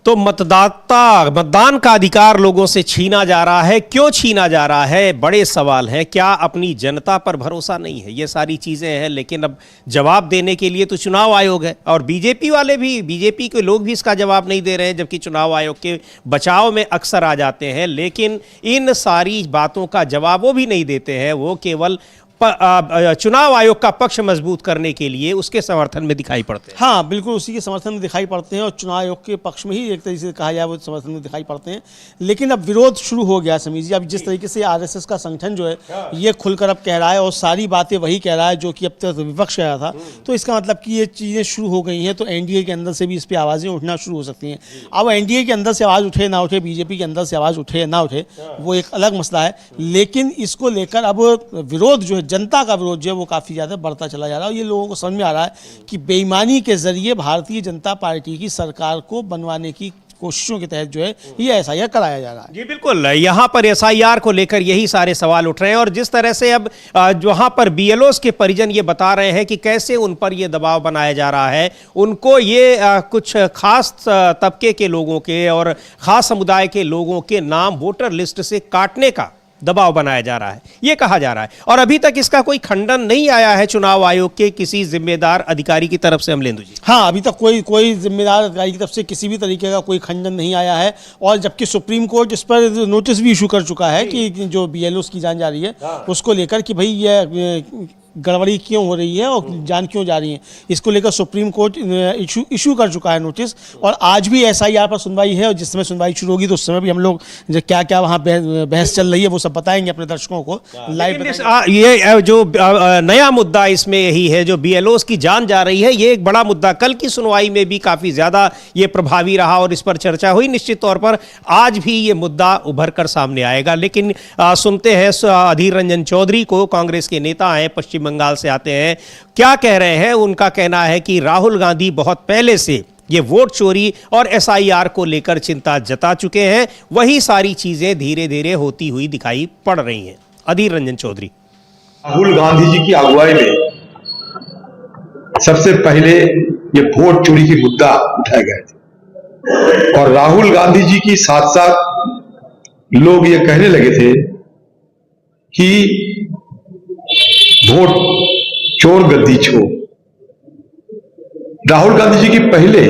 तो मतदान का अधिकार लोगों से छीना जा रहा है। क्यों छीना जा रहा है? बड़े सवाल हैं। क्या अपनी जनता पर भरोसा नहीं है? ये सारी चीजें हैं, लेकिन अब जवाब देने के लिए तो चुनाव आयोग है, और बीजेपी वाले भी, बीजेपी के लोग भी इसका जवाब नहीं दे रहे हैं, जबकि चुनाव आयोग के बचाव में अक्सर आ जाते हैं। लेकिन इन सारी बातों का जवाब वो भी नहीं देते हैं, वो केवल चुनाव आयोग का पक्ष मजबूत करने के लिए उसके समर्थन में दिखाई पड़ते हैं। हाँ, बिल्कुल उसी के समर्थन में दिखाई पड़ते हैं, और चुनाव आयोग के पक्ष में ही एक तरीके से कहा जाए वो समर्थन में दिखाई पड़ते हैं। लेकिन अब विरोध शुरू हो गया समीर जी। अब जिस तरीके से आरएसएस का संगठन जो है ये खुलकर अब कह रहा है, और सारी बातें वही कह रहा है जो कि अब तक विपक्ष कह रहा था, तो इसका मतलब कि ये चीज़ें शुरू हो गई हैं, तो एनडीए के अंदर से भी इस पर आवाज़ें उठना शुरू हो सकती हैं। अब एनडीए के अंदर से आवाज़ उठे ना उठे, बीजेपी के अंदर से आवाज़ उठे ना उठे, वो एक अलग मसला है। लेकिन इसको लेकर अब विरोध जो है जनता का विरोध जो है वो काफ़ी ज़्यादा बढ़ता चला जा रहा है। और ये लोगों को समझ में आ रहा है कि बेईमानी के जरिए भारतीय जनता पार्टी की सरकार को बनवाने की कोशिशों के तहत जो है ये एसआईआर कराया जा रहा है। जी बिल्कुल, यहाँ पर एसआईआर को लेकर यही सारे सवाल उठ रहे हैं। और जिस तरह से अब वहाँ पर बीएलओस के परिजन ये बता रहे हैं कि कैसे उन पर ये दबाव बनाया जा रहा है, उनको ये कुछ खास तबके के लोगों के और खास समुदाय के लोगों के नाम वोटर लिस्ट से काटने का दबाव बनाया जा रहा है, ये कहा जा रहा है। और अभी तक इसका कोई खंडन नहीं आया है चुनाव आयोग के किसी जिम्मेदार अधिकारी की तरफ से। अमलेंदु जी, हाँ, अभी तक कोई जिम्मेदार अधिकारी की तरफ से किसी भी तरीके का कोई खंडन नहीं आया है। और जबकि सुप्रीम कोर्ट इस पर नोटिस भी इशू कर चुका है कि जो बीएलओस की जान जा रही है उसको लेकर कि भाई ये गड़बड़ी क्यों हो रही है और जान क्यों जा रही है, इसको लेकर सुप्रीम कोर्ट इशू कर चुका है नोटिस। और आज भी एसआईआर पर सुनवाई है और जिस समय सुनवाई शुरू होगी तो उस समय भी हम लोग जो क्या क्या वहाँ बहस चल रही है वो सब बताएंगे अपने दर्शकों को लाइव। ये जो नया मुद्दा इसमें यही है, जो बीएलओस की जान जा रही है, ये एक बड़ा मुद्दा कल की सुनवाई में भी काफी ज्यादा ये प्रभावी रहा और इस पर चर्चा हुई। निश्चित तौर पर आज भी ये मुद्दा उभर कर सामने आएगा। लेकिन सुनते हैं अधीर रंजन चौधरी को, कांग्रेस के नेता हैं, पश्चिम बंगाल से आते हैं, क्या कह रहे हैं। उनका कहना है कि राहुल गांधी बहुत पहले से ये वोट चोरी और एसआईआर को लेकर चिंता जता चुके हैं, वही सारी चीजें धीरे धीरे होती हुई दिखाई पड़ रही हैं। अधीर रंजन चौधरी, राहुल गांधी जी की अगुवाई में सबसे पहले ये वोट चोरी की मुद्दा उठाए गए थे और राहुल गांधी जी की साथ साथ लोग ये कहने लगे थे कि वोट चोर गद्दी छोड़। राहुल गांधी जी की पहले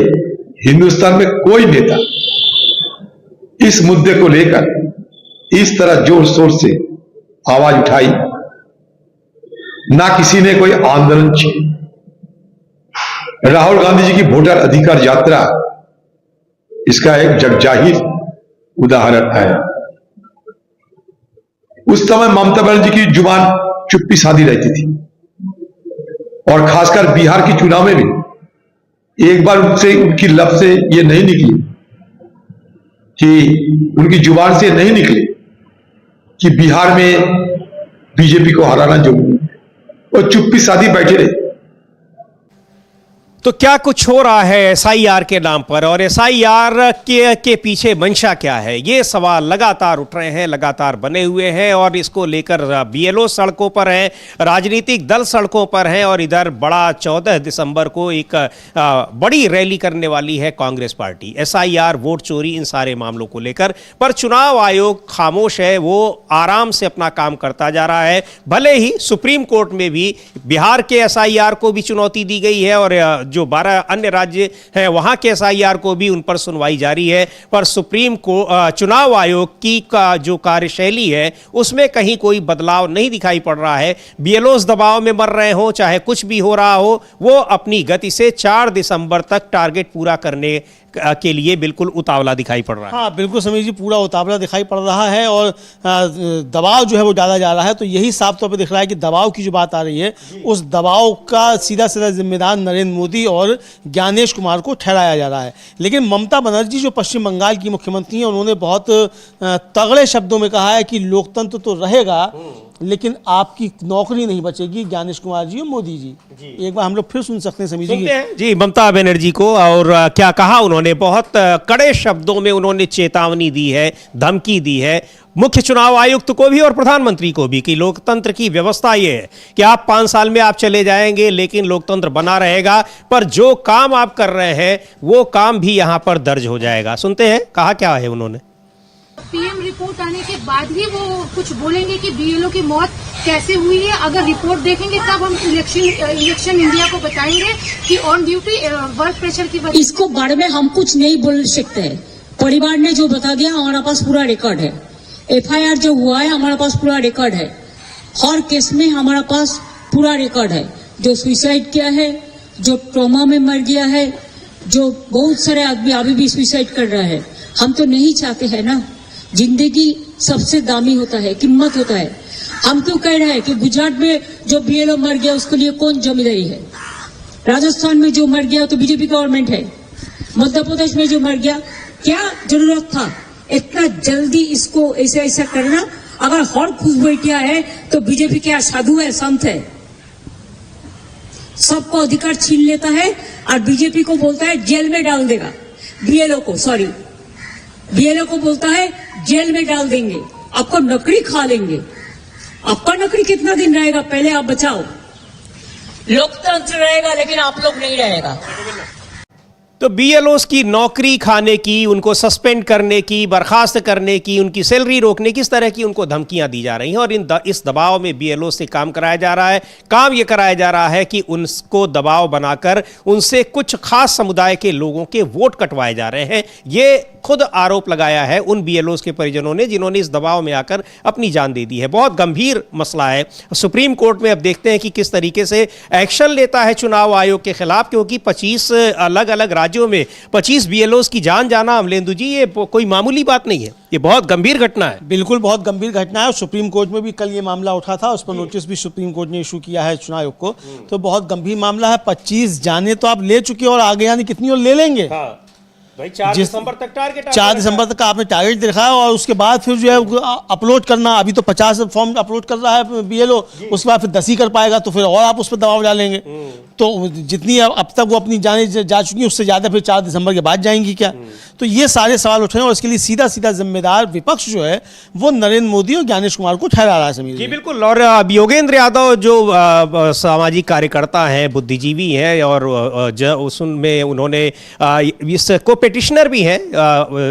हिंदुस्तान में कोई नेता इस मुद्दे को लेकर इस तरह जोर शोर से आवाज उठाई, ना किसी ने कोई आंदोलन किया। राहुल गांधी जी की वोटर अधिकार यात्रा इसका एक जगजाहिर उदाहरण है। उस समय ममता बनर्जी की जुबान चुप्पी साधी रहती थी और खासकर बिहार के चुनाव में भी एक बार उनसे उनकी लब से ये नहीं निकली कि उनकी जुबान से नहीं निकली कि बिहार में बीजेपी को हराना जरूरी है, और चुप्पी साधी बैठे रहे। तो क्या कुछ हो रहा है एसआईआर के नाम पर और एसआईआर के पीछे मंशा क्या है, ये सवाल लगातार उठ रहे हैं, लगातार बने हुए हैं। और इसको लेकर बीएलओ सड़कों पर हैं, राजनीतिक दल सड़कों पर हैं और इधर बड़ा 14 दिसंबर को एक बड़ी रैली करने वाली है कांग्रेस पार्टी एसआईआर, वोट चोरी, इन सारे मामलों को लेकर। पर चुनाव आयोग खामोश है, वो आराम से अपना काम करता जा रहा है। भले ही सुप्रीम कोर्ट में भी बिहार के एसआईआर को भी चुनौती दी गई है और जो 12 अन्य राज्य हैं वहां के एसआईआर को भी उन पर सुनवाई जारी है। पर सुप्रीम को चुनाव आयोग की जो कार्यशैली है उसमें कहीं कोई बदलाव नहीं दिखाई पड़ रहा है। बीएलओस दबाव में मर रहे हो, चाहे कुछ भी हो रहा हो, वो अपनी गति से 4 दिसंबर तक टारगेट पूरा करने के लिए बिल्कुल उतावला दिखाई पड़ रहा है। हाँ बिल्कुल समीर जी, पूरा उतावला दिखाई पड़ रहा है और दबाव जो है वो डाला जा रहा है। तो यही साफ तौर पे दिख रहा है कि दबाव की जो बात आ रही है उस दबाव का सीधा सीधा जिम्मेदार नरेंद्र मोदी और ज्ञानेश कुमार को ठहराया जा रहा है। लेकिन ममता बनर्जी जो पश्चिम बंगाल की मुख्यमंत्री हैं, उन्होंने बहुत तगड़े शब्दों में कहा है कि लोकतंत्र तो रहेगा लेकिन आपकी नौकरी नहीं बचेगी, ज्ञानेश कुमार जी और मोदी जी। एक बार हम लोग फिर सुन सकते हैं समीर जी ममता बनर्जी को, और क्या कहा उन्होंने। बहुत कड़े शब्दों में उन्होंने चेतावनी दी है, धमकी दी है मुख्य चुनाव आयुक्त को भी और प्रधानमंत्री को भी कि लोकतंत्र की व्यवस्था ये है कि आप 5 साल में आप चले जाएंगे लेकिन लोकतंत्र बना रहेगा, पर जो काम आप कर रहे हैं वो काम भी यहां पर दर्ज हो जाएगा। सुनते हैं कहा क्या है उन्होंने। पीएम रिपोर्ट आने के बाद ही वो कुछ बोलेंगे कि बीएलओ की मौत कैसे हुई है। अगर रिपोर्ट देखेंगे तब हम इलेक्शन इंडिया को बताएंगे कि ऑन ड्यूटी वर्क प्रेशर की वजह। इसको बारे में हम कुछ नहीं बोल सकते हैं। परिवार ने जो बता दिया हमारे पास पूरा रिकॉर्ड है। एफआईआर जो हुआ है हमारे पास पूरा रिकॉर्ड है। हर केस में हमारे पास पूरा रिकॉर्ड है। जो सुसाइड किया है, जो ट्रॉमा में मर गया है, जो बहुत सारे आदमी अभी भी सुसाइड कर रहा है। हम तो नहीं चाहते हैं ना, जिंदगी सबसे दामी होता है, कीमत होता है। हम क्यों कह रहे हैं कि गुजरात में जो बीएलओ मर गया उसके लिए कौन जिम्मेदारी है, राजस्थान में जो मर गया तो बीजेपी गवर्नमेंट है, मध्य प्रदेश में जो मर गया क्या जरूरत था इतना जल्दी इसको ऐसा ऐसा करना अगर हर खुश बैठिया है तो बीजेपी क्या साधु है, संत है? सबको अधिकार छीन लेता है और बीजेपी को बोलता है जेल में डाल देगा। बीएलओ को बोलता है जेल में डाल देंगे, आपको नकड़ी खा लेंगे। आपका नकड़ी कितना दिन रहेगा, पहले आप बचाओ। लोकतंत्र रहेगा लेकिन आप लोग नहीं रहेगा। तो बीएलओस की नौकरी खाने की, उनको सस्पेंड करने की, बर्खास्त करने की, उनकी सैलरी रोकने की, इस तरह की उनको धमकियां दी जा रही हैं और इस दबाव में बीएलओ से काम कराया जा रहा है। काम ये कराया जा रहा है कि उनको दबाव बनाकर उनसे कुछ खास समुदाय के लोगों के वोट कटवाए जा रहे हैं। ये खुद आरोप लगाया है उन बीएलओस के परिजनों ने जिन्होंने इस दबाव में आकर अपनी जान दे दी है। बहुत गंभीर मसला है। सुप्रीम कोर्ट में अब देखते हैं कि किस तरीके से एक्शन लेता है चुनाव आयोग के खिलाफ, क्योंकि 25 अलग अलग राज्यों में 25 बीएलओस की जान जाना, अमलेंदु जी, ये कोई मामूली बात नहीं है, ये बहुत गंभीर घटना है। बिल्कुल बहुत गंभीर घटना है। सुप्रीम कोर्ट में भी कल ये मामला उठा था, उस पर नोटिस भी सुप्रीम कोर्ट ने इशू किया है चुनाव आयोग को। तो बहुत गंभीर मामला है। 25 जाने तो आप ले चुके और आगे आने कितनी और ले लेंगे। भाई 4 दिसंबर तक टारगेट, 4 दिसंबर तक का आपने टारगेट दिखाया और उसके बाद फिर जो है अपलोड करना, अभी तो 50 फॉर्म अपलोड कर रहा है बीएलओ, उसके बाद फिर 10 ही कर पाएगा, तो फिर और आप उस पर दबाव डालेंगे। तो जितनी अब तक वो अपनी जाने जा चुकी है उससे ज़्यादा फिर 4 दिसंबर के बाद जाएंगी क्या? तो ये सारे सवाल उठ रहे हैं और इसके लिए सीधा सीधा जिम्मेदार विपक्ष जो है वो नरेंद्र मोदी और ज्ञानेश कुमार को ठहरा रहा है। समीर जी बिल्कुल। और योगेंद्र यादव जो सामाजिक कार्यकर्ता हैं, बुद्धिजीवी हैं और उसमें उन्होंने इसको पिटिशनर भी हैं,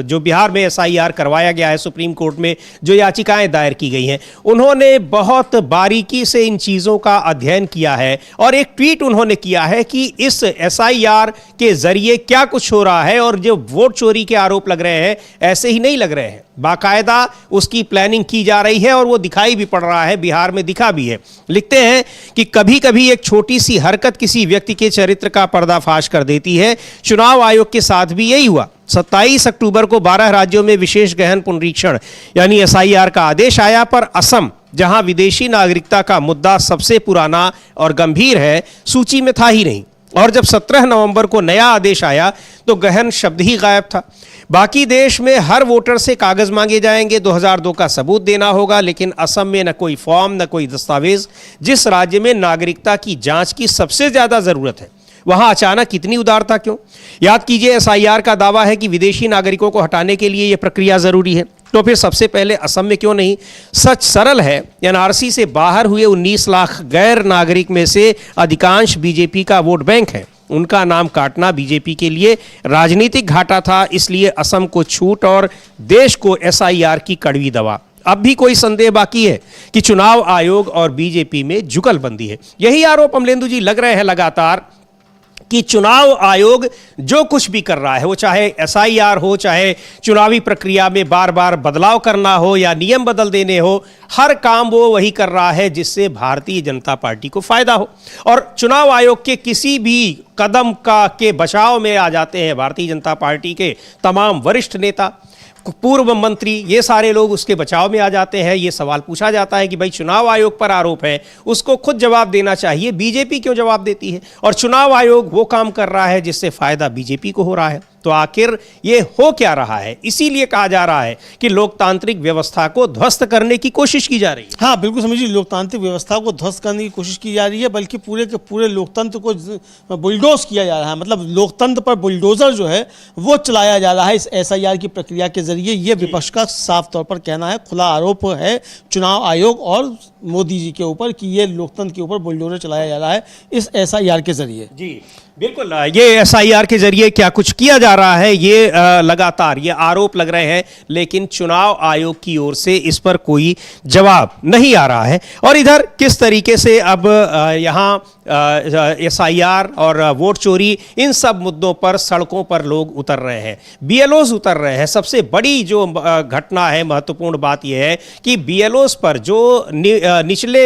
जो बिहार में SIR करवाया गया है सुप्रीम कोर्ट में, जो याचिकाएं दायर की गई हैं, उन्होंने बहुत बारीकी से इन चीज़ों का अध्ययन किया है और एक ट्वीट उन्होंने किया है कि इस SIR के जरिए क्या कुछ हो रहा है और जो वोट चोरी के आरोप लग रहे हैं ऐसे ही नहीं लग रहे हैं, बाकायदा उसकी प्लानिंग की जा रही है और वो दिखाई भी पड़ रहा है, बिहार में दिखा भी है। लिखते हैं कि कभी कभी एक छोटी सी हरकत किसी व्यक्ति के चरित्र का पर्दाफाश कर देती है। चुनाव आयोग के साथ भी यही हुआ। 27 अक्टूबर को 12 राज्यों में विशेष गहन पुनरीक्षण यानी SIR का आदेश आया, पर असम, जहां विदेशी नागरिकता का मुद्दा सबसे पुराना और गंभीर है, सूची में था ही नहीं। और जब 17 नवंबर को नया आदेश आया तो गहन शब्द ही गायब था। बाकी देश में हर वोटर से कागज मांगे जाएंगे, 2002 का सबूत देना होगा, लेकिन असम में न कोई फॉर्म न कोई दस्तावेज। जिस राज्य में नागरिकता की जांच की सबसे ज्यादा जरूरत है वहां अचानक इतनी उदारता क्यों? याद कीजिए, SIR का दावा है कि विदेशी नागरिकों को हटाने के लिए यह प्रक्रिया जरूरी है, तो फिर सबसे पहले असम में क्यों नहीं? सच सरल है। NRC से बाहर हुए 19 लाख गैर नागरिक में से अधिकांश बीजेपी का वोट बैंक है। उनका नाम काटना बीजेपी के लिए राजनीतिक घाटा था, इसलिए असम को छूट और देश को SIR की कड़वी दवा। अब भी कोई संदेह बाकी है कि चुनाव आयोग और बीजेपी में जुगलबंदी है। यही आरोप अमलेंदु जी लग रहे हैं लगातार कि चुनाव आयोग जो कुछ भी कर रहा है, वो चाहे SIR हो, चाहे चुनावी प्रक्रिया में बार बार बदलाव करना हो या नियम बदल देने हो, हर काम वो वही कर रहा है जिससे भारतीय जनता पार्टी को फायदा हो। और चुनाव आयोग के किसी भी कदम के बचाव में आ जाते हैं भारतीय जनता पार्टी के तमाम वरिष्ठ नेता, पूर्व मंत्री, ये सारे लोग उसके बचाव में आ जाते हैं। ये सवाल पूछा जाता है कि भाई चुनाव आयोग पर आरोप है, उसको खुद जवाब देना चाहिए, बीजेपी क्यों जवाब देती है? और चुनाव आयोग वो काम कर रहा है जिससे फायदा बीजेपी को हो रहा है। तो आखिर ये हो क्या रहा है? इसीलिए कहा जा रहा है कि लोकतांत्रिक व्यवस्था को ध्वस्त करने की कोशिश की जा रही है। हाँ बिल्कुल समझिए, लोकतांत्रिक व्यवस्था को ध्वस्त करने की कोशिश की जा रही है, बल्कि पूरे के पूरे लोकतंत्र को बुलडोज किया जा रहा है। मतलब लोकतंत्र पर बुलडोजर जो है वो चलाया जा रहा है इस SIR की प्रक्रिया के जरिए। ये विपक्ष का साफ तौर पर कहना है, खुला आरोप है चुनाव आयोग और मोदी जी के ऊपर कि ये लोकतंत्र के ऊपर बुलडोजर चलाया जा रहा है इस SIR के जरिए। जी बिल्कुल, ये SIR के जरिए क्या कुछ किया जा रहा है, ये लगातार ये आरोप लग रहे हैं, लेकिन चुनाव आयोग की ओर से इस पर कोई जवाब नहीं आ रहा है। और इधर किस तरीके से अब यहाँ SIR और वोट चोरी, इन सब मुद्दों पर सड़कों पर लोग उतर रहे हैं, BLOs उतर रहे हैं। सबसे बड़ी जो घटना है, महत्वपूर्ण बात यह है कि BLOs पर जो निचले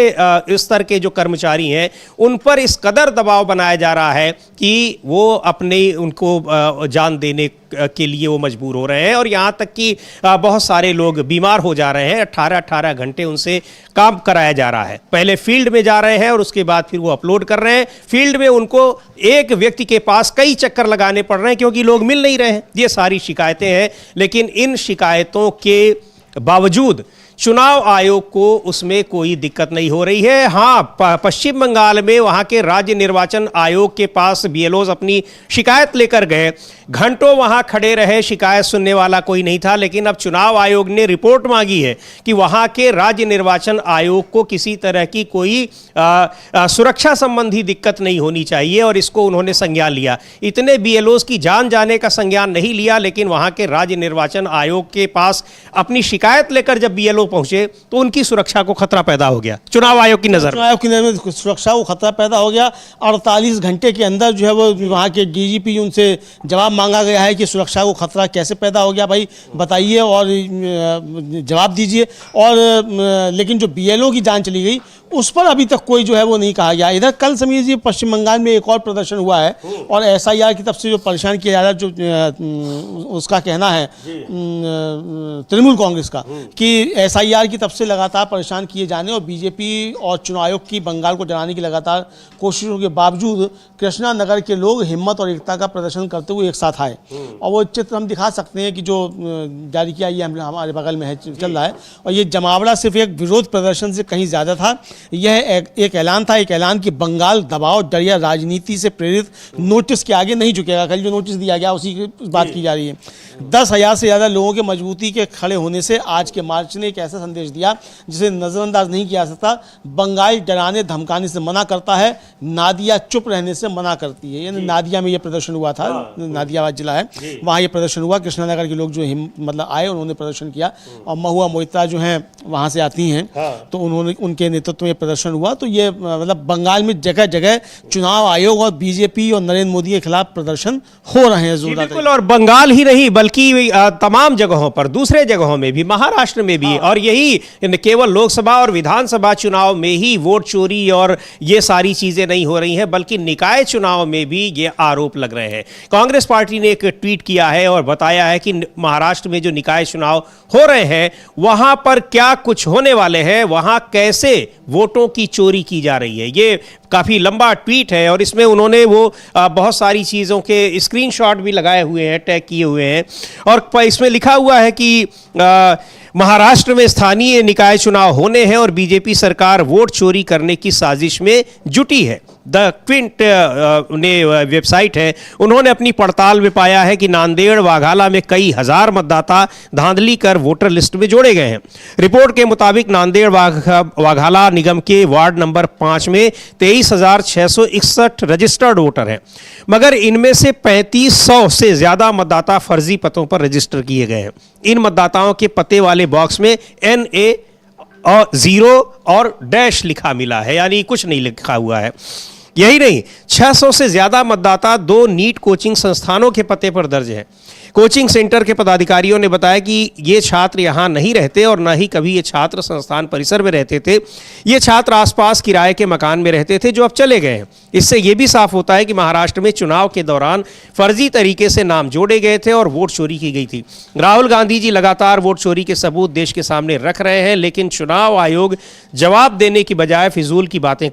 स्तर के जो कर्मचारी हैं उन पर इस कदर दबाव बनाया जा रहा है कि वो अपने उनको जान देने के लिए वो मजबूर हो रहे हैं। और यहाँ तक कि बहुत सारे लोग बीमार हो जा रहे हैं। 18-18 घंटे उनसे काम कराया जा रहा है। पहले फील्ड में जा रहे हैं और उसके बाद फिर वो अपलोड कर रहे हैं। फील्ड में उनको एक व्यक्ति के पास कई चक्कर लगाने पड़ रहे हैं क्योंकि लोग मिल नहीं रहे हैं। ये सारी शिकायतें हैं, लेकिन इन शिकायतों के बावजूद चुनाव आयोग को उसमें कोई दिक्कत नहीं हो रही है। हाँ, पश्चिम बंगाल में वहां के राज्य निर्वाचन आयोग के पास बीएलओज अपनी शिकायत लेकर गए, घंटों वहां खड़े रहे, शिकायत सुनने वाला कोई नहीं था। लेकिन अब चुनाव आयोग ने रिपोर्ट मांगी है कि वहां के राज्य निर्वाचन आयोग को किसी तरह की कोई सुरक्षा संबंधी दिक्कत नहीं होनी चाहिए, और इसको उन्होंने संज्ञान लिया। इतने बीएलओज की जान जाने का संज्ञान नहीं लिया, लेकिन वहां के राज्य निर्वाचन आयोग के पास अपनी शिकायत लेकर जब बीएलओ पहुंचे तो उनकी सुरक्षा को खतरा पैदा हो गया। चुनाव आयोग की नजर में सुरक्षा को खतरा पैदा हो गया। 48 घंटे के अंदर जो है वो वहाँ के डीजीपी उनसे जवाब मांगा गया है कि सुरक्षा को खतरा कैसे पैदा हो गया, भाई बताइए और जवाब दीजिए। और लेकिन जो बीएलओ की जान चली गई उस पर अभी तक कोई जो है वो नहीं कहा गया। इधर कल समीर जी पश्चिम बंगाल में एक और प्रदर्शन हुआ है, और एसआईआर की तरफ से जो परेशान किया जा रहा है, जो उसका कहना है तृणमूल कांग्रेस का कि एसआईआर की तरफ से लगातार परेशान किए जाने और बीजेपी और चुनाव आयोग की बंगाल को डराने की लगातार कोशिशों के बावजूद कृष्णा नगर के लोग हिम्मत और एकता का प्रदर्शन करते हुए एक साथ आए। और वो चित्र हम दिखा सकते हैं कि जो जारी किया ये हमारे बगल में है, चल रहा है। और ये जमावड़ा सिर्फ एक विरोध प्रदर्शन से कहीं ज़्यादा था। यह एक ऐलान था, एक ऐलान कि बंगाल दबाव, डर या राजनीति से प्रेरित नोटिस के आगे नहीं झुकेगा। कल जो नोटिस दिया गया उसी की बात की जा रही है। 10,000 से ज़्यादा लोगों के मजबूती के खड़े होने से आज के मार्च ने एक ऐसा संदेश दिया जिसे नज़रअंदाज नहीं किया सकता। बंगाल डराने धमकाने से मना करता है, नादिया चुप रहने से मना करती है। यानी नादिया में ये प्रदर्शन हुआ था, नादियाबाद जिला है, वहाँ ये प्रदर्शन हुआ। कृष्णानगर के लोग जो मतलब आए, उन्होंने प्रदर्शन किया। और महुआ मोहित्रा जो हैं वहाँ से आती हैं, तो उन्होंने उनके नेतृत्व में प्रदर्शन हुआ। तो ये मतलब बंगाल में जगह जगह चुनाव आयोग और बीजेपी और नरेंद्र मोदी के खिलाफ प्रदर्शन हो रहे हैं जोरदार। बिल्कुल, और बंगाल ही नहीं बल्कि तमाम जगहों पर, दूसरे जगहों में भी, महाराष्ट्र में भी, और यही केवल लोकसभा और विधानसभा चुनाव में ही वोट चोरी और ये सारी चीजें नहीं हो रही हैं, बल्कि निकाय चुनाव में भी ये आरोप लग रहे हैं। कांग्रेस पार्टी ने एक ट्वीट किया है और बताया है कि महाराष्ट्र में जो निकाय चुनाव हो रहे हैं वहां पर क्या कुछ होने वाले हैं, वहां कैसे वोटों की चोरी की जा रही है। ये काफी लंबा ट्वीट है और इसमें उन्होंने वो बहुत सारी चीजों के स्क्रीनशॉट भी लगाए हुए हैं, टैग किए हुए हैं, और इसमें लिखा हुआ है कि महाराष्ट्र में स्थानीय निकाय चुनाव होने हैं और बीजेपी सरकार वोट चोरी करने की साजिश में जुटी है। द क्विंट ने वेबसाइट है, उन्होंने अपनी पड़ताल में पाया है कि नांदेड़ वाघाला में कई हजार मतदाता धांधली कर वोटर लिस्ट में जोड़े गए हैं। रिपोर्ट के मुताबिक नांदेड़ वाघाला निगम के वार्ड नंबर 5 में 23,661 रजिस्टर्ड वोटर हैं, मगर इनमें से 3500 से ज्यादा मतदाता फर्जी पतों पर रजिस्टर किए गए हैं। इन मतदाताओं के पते वाले बॉक्स में NA और 0 और डैश लिखा मिला है, यानी कुछ नहीं लिखा हुआ है। यही नहीं, 600 से ज्यादा मतदाता 2 नीट कोचिंग संस्थानों के पते पर दर्ज हैं। कोचिंग सेंटर के पदाधिकारियों ने बताया कि ये छात्र यहाँ नहीं रहते और न ही कभी ये छात्र संस्थान परिसर में रहते थे। ये छात्र आसपास किराए के मकान में रहते थे जो अब चले गए हैं। इससे ये भी साफ होता है कि महाराष्ट्र में चुनाव के दौरान फर्जी तरीके से नाम जोड़े गए थे और वोट चोरी की गई थी। राहुल गांधी जी लगातार वोट चोरी के सबूत देश के सामने रख रहे हैं, लेकिन चुनाव आयोग जवाब देने की बजाय फिजूल की बातें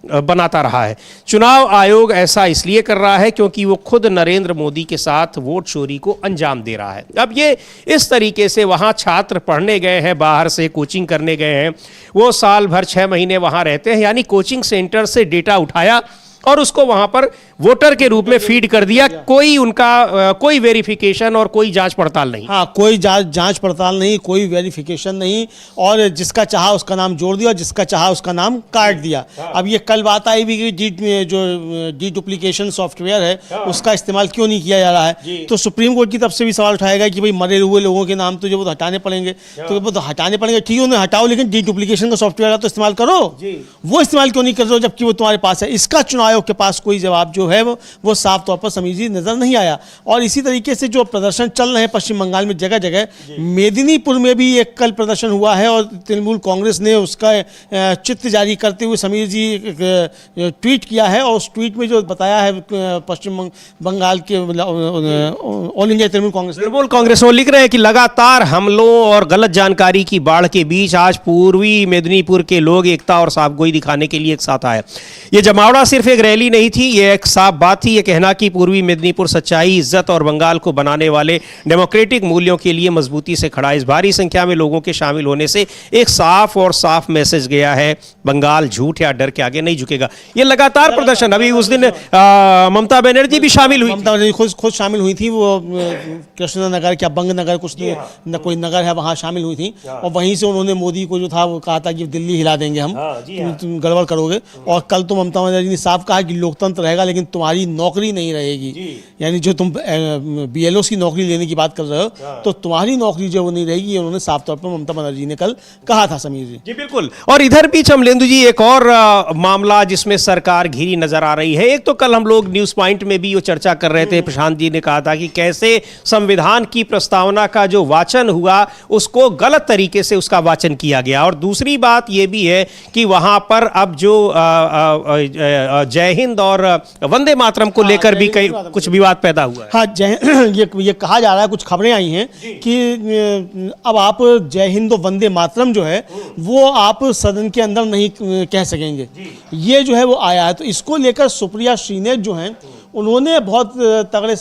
बनाता रहा है। चुनाव आयोग ऐसा इसलिए कर रहा है क्योंकि वो खुद नरेंद्र मोदी के साथ वोट चोरी को अंजाम दे रहा है। अब ये इस तरीके से वहां छात्र पढ़ने गए हैं, बाहर से कोचिंग करने गए हैं, वो साल भर 6 महीने वहां रहते हैं, यानी कोचिंग सेंटर से डेटा उठाया और उसको वहां पर वोटर के रूप में फीड कर दिया। कोई उनका कोई वेरिफिकेशन और कोई जांच पड़ताल नहीं। हाँ, कोई जांच पड़ताल नहीं, कोई वेरिफिकेशन नहीं, और जिसका चाहा उसका नाम जोड़ दिया, जिसका चाहा उसका नाम काट दिया। अब ये कल बात आई भी कि जो डुप्लीकेशन सॉफ्टवेयर है उसका इस्तेमाल क्यों नहीं किया जा रहा है। तो सुप्रीम कोर्ट की तरफ से भी सवाल उठाया गया कि भाई मरे हुए लोगों के नाम तो जो वो हटाने पड़ेंगे, तो वो तो हटाने पड़ेंगे, ठीक है उन्हें हटाओ, लेकिन डुप्लीकेशन का सॉफ्टवेयर तो इस्तेमाल करो। वो इस्तेमाल क्यों नहीं कर रहे हो जबकि वो तुम्हारे पास है? इसका चुनाव आयोग के पास कोई जवाब जो है वो साफ तौर पर समीजी नजर नहीं आया। और इसी तरीके से जो प्रदर्शन चल रहे हैं पश्चिम बंगाल में जगह जगह, मेदिनीपुर में भी एक कल प्रदर्शन हुआ है और तृणमूल कांग्रेस ने उसका चित्र जारी करते हुए समीर जी ट्वीट किया है, और उस ट्वीट में जो बताया है पश्चिम बंगाल के ऑल इंडिया तृणमूल कांग्रेस वो लिख रहे हैं कि लगातार हमलों और गलत जानकारी की बाढ़ के बीच आज पूर्वी मेदिनीपुर के लोग एकता और साफगोई दिखाने के लिए एक साथ आए। ये जमावड़ा सिर्फ एक एक रैली नहीं थी, ये एक साफ बात थी। ये कहना कि पूर्वी मेदिनीपुर सच्चाई, इज्जत और बंगाल को बनाने वाले डेमोक्रेटिक मूल्यों के लिए मजबूती से खड़ा। इस भारी संख्या में लोगों के शामिल होने से एक साफ और साफ मैसेज गया है, बंगाल झूठ या डर के आगे नहीं झुकेगा। ये लगातार प्रदर्शन, अभी उस दिन ममता बनर्जी भी शामिल हुई, ममता बनर्जी खुद शामिल हुई थी। वो कृष्ण नगर क्या बंग नगर कुछ न कोई नगर है, वहाँ शामिल हुई थी। और वहीं से उन्होंने मोदी को जो था वो कहा था कि दिल्ली हिला देंगे हम, तुम गड़बड़ करोगे। और कल तो ममता बनर्जी ने साफ कहा कि लोकतंत्र रहेगा लेकिन तुम्हारी नौकरी नहीं रहेगी। यानी जो तुम BLOs की नौकरी लेने की बात कर रहे हो तो तुम्हारी नौकरी जो वो नहीं रहेगी, ये उन्होंने साफ तौर पर ममता बनर्जी ने कल कहा था। समीर जी बिल्कुल। और इधर बीच अमलेंदु जी एक और मामला जिसमें सरकार घिरी नजर आ रही है। एक तो कल हम लोग न्यूज पॉइंट में भी वो चर्चा कर रहे थे, प्रशांत जी ने कहा था कि कैसे संविधान की प्रस्तावना का जो वाचन हुआ उसको गलत तरीके से उसका वाचन किया गया। और दूसरी बात ये भी है कि वहां पर अब जो जय हिंद और वंदे मातरम को लेकर भी कई कुछ विवाद पैदा हुआ है। हाँ, ये कहा जा रहा है, कुछ खबरें आई हैं कि अब आप जय हिंद और वंदे मातरम जो है वो आप सदन के अंदर नहीं कह सकेंगे। ये जो है वो आया है, तो इसको लेकर सुप्रिया श्रीनेत जो हैं उन्होंने बहुत तगड़े